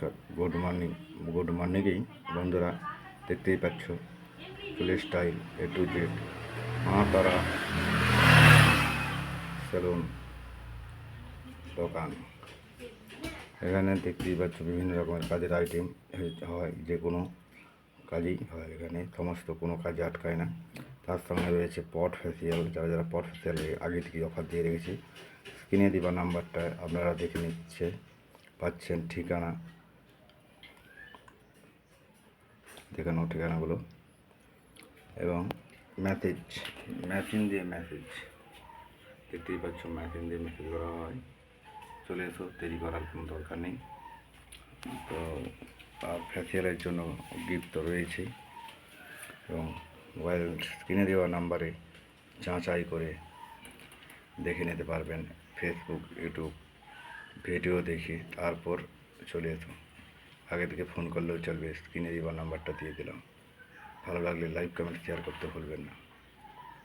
নমস্কার, গুড মর্নিংই বন্ধুরা। দেখতেই পাচ্ছ চুলের স্টাইল A to Z মা তারা সেলুন দোকান। এখানে দেখতেই পাচ্ছ বিভিন্ন রকমের কাজের আইটেম হয়, যে কোনো কাজই হয় এখানে, সমস্ত কোনো কাজে আটকায় না। তার সঙ্গে রয়েছে পট ফেসিয়াল। যারা পট ফেসিয়াল আগে থেকে অফার দিয়ে রেখেছি, স্ক্রিনে দেওয়া নাম্বারটা আপনারা দেখে নিচ্ছে পাচ্ছেন ঠিকানা, দেখানো ঠিকানাগুলো, এবং মেশিন দিয়ে ম্যাসেজ দেখতেই পাচ্ছ, মেশিন দিয়ে ম্যাসেজ করা হয়। চলে এসো, দেরি করার কোনো দরকার নেই। তো আর ফেসিয়ালের জন্য গিফট তো রয়েছেই, এবং মোবাইল স্ক্রিনে দেওয়া নাম্বারে যাচাই করে দেখে নিতে পারবেন। ফেসবুক, ইউটিউব ভিডিও দেখে তারপর চলে এসো। আগে থেকে ফোন করলেও চলবে, স্ক্রিনে দেওয়া নাম্বারটা দিয়ে দিলাম। ভালো লাগলে লাইক, কমেন্ট, শেয়ার করতে ভুলবেন না।